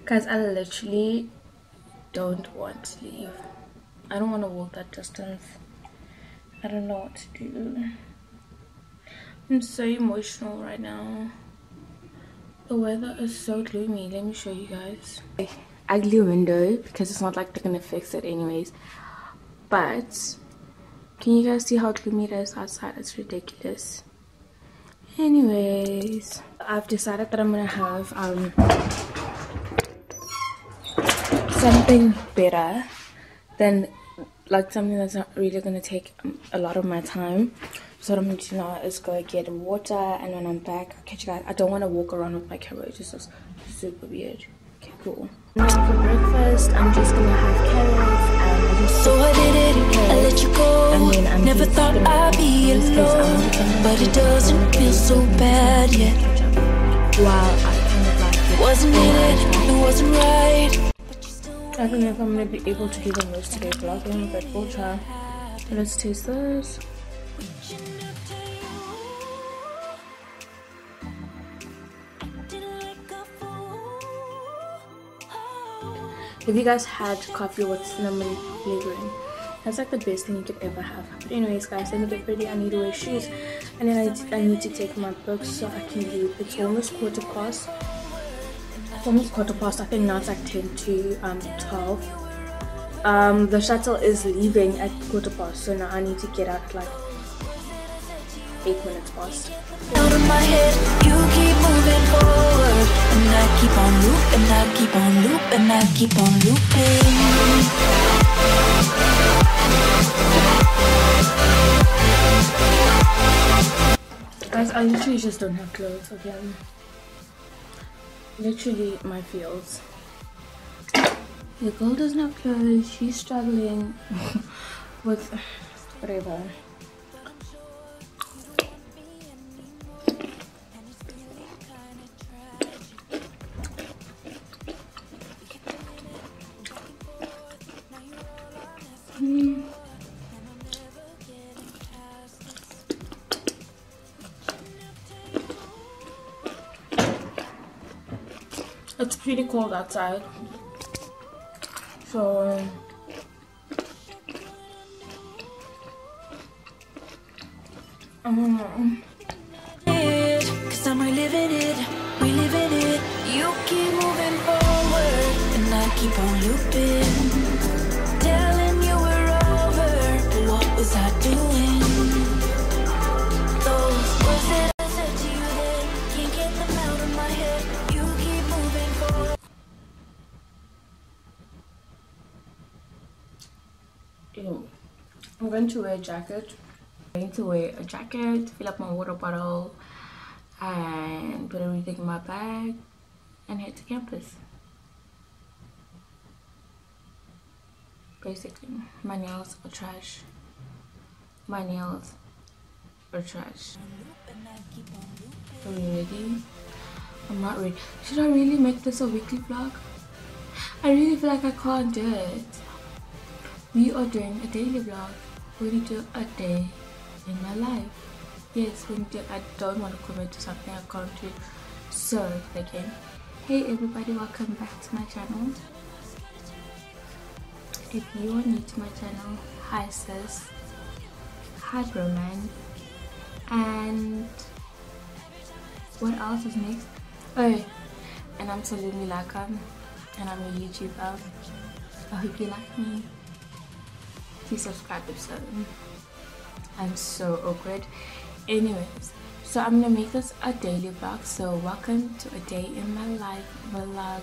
Guys, I literally don't want to leave. I don't want to walk that distance. I don't know what to do. I'm so emotional right now. The weather is so gloomy. Let me show you guys. Ugly window, because it's not like they're gonna fix it anyways. But can you guys see how gloomy it is outside? It's ridiculous. Anyways, I've decided that I'm gonna have something better than like something that's not really gonna take a lot of my time. So what I'm gonna do now is go get water, and when I'm back, I'll catch you guys. I don't want to walk around with my camera, it just looks super weird. Okay, cool. For breakfast, I'm just gonna have carrots and so I did it, I let you go. And then I'm never thought I'd be alone, but it doesn't feel so bad yet. While I kind of like it wasn't it wasn't right. I don't know if I'm gonna be able to do the most today vlogging, but we'll try. Let's taste this. If you guys had coffee with cinnamon flavoring, that's like the best thing you could ever have. But anyways guys, let me get ready. I need to wear shoes, and then I need to take my books so I can leave. It's almost quarter past. I think now it's like 10 to 12. The shuttle is leaving at quarter past, so now I need to get out at like 8 minutes past. Out of my head, you keep moving forward, and I keep on loop, and I keep on loop, and I keep on looping. Guys, I literally just don't have clothes again. Literally my feels. The girl doesn't have clothes. She's struggling with whatever. It's pretty cold outside, so I don't know. 'Cause I'm reliving it. You keep moving forward, and I keep on looping, telling you we're over. But what was I doing? Those words that I said to you then, can't get them out of my head. You keep moving forward. I'm going to wear a jacket. Fill up my water bottle, and put everything in my bag, and head to campus. Basically, my nails are trash. Are you ready? I'm not ready. Should I really make this a weekly vlog? I really feel like I can't do it. We are doing a daily vlog. We're going to do a day in my life. Yes, I don't want to commit to something I can't do. So, again, hey everybody, welcome back to my channel. If you are new to my channel, hi sis, hi grwm, and what else is next? Oh, and I'm Salome Laka, and I'm a YouTuber. I hope you like me. Please subscribe if so. I'm so awkward. Anyways, so I'm gonna make this a daily vlog. So welcome to a day in my life vlog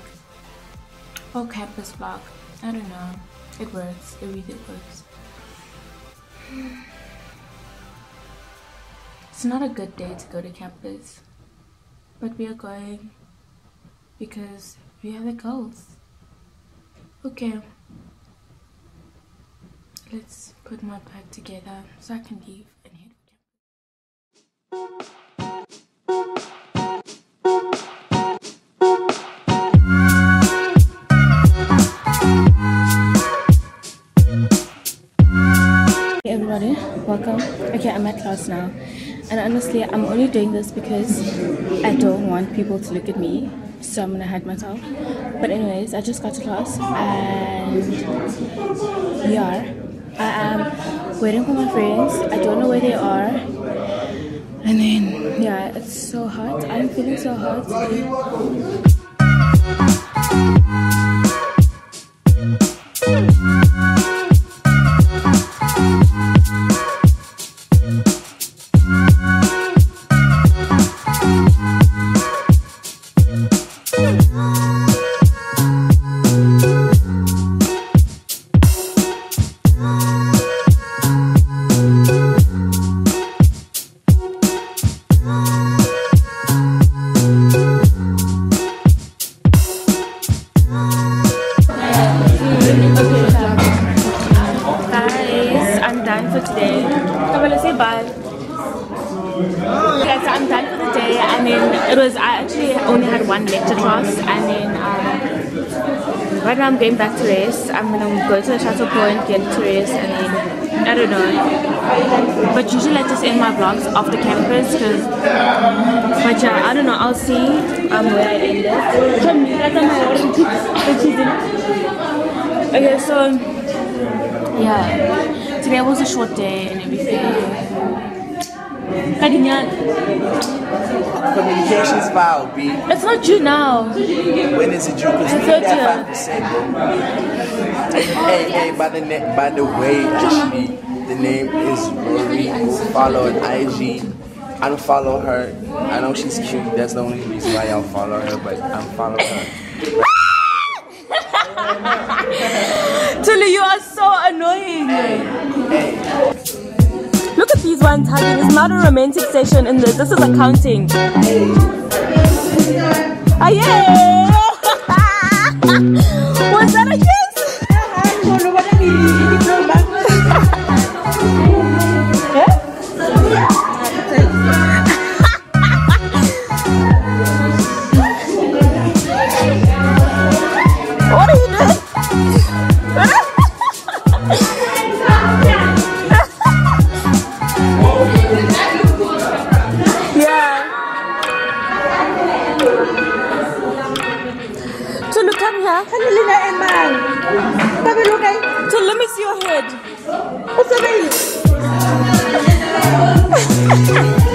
or campus vlog. I don't know. It works. It really works. It's not a good day to go to campus, but we are going because we have the goals. Okay. Let's put my bag together so I can leave and head for campus. Hey everybody, welcome. Okay, I'm at class now, and honestly I'm only doing this because I don't want people to look at me. so I'm gonna hide myself. But anyways, I just got to class and yeah, I am waiting for my friends. I don't know where they are. And then yeah, it's so hot. I'm feeling so hot. Lecture class, and then right now I'm going back to rest. I'm gonna go to the shuttle point, get to rest, and then I don't know. But usually I just end my vlogs off the campus, because but yeah, I don't know. I'll see where I end it. Okay, so yeah, today was a short day and everything. Communications file, B. It's not due now. When is it due? Because we need that 5%. Hey, by the way, actually, the name is Rory. Follow on IG. I don't follow her. I know she's cute. That's the only reason why I'll follow her, but I'm following her. Tulu, you are so annoying. Hey. Look at these ones hugging. It's not a romantic session in this. This is accounting. Ah, yeah! Was that a kiss? What are you doing? So let me see your head. What's the name?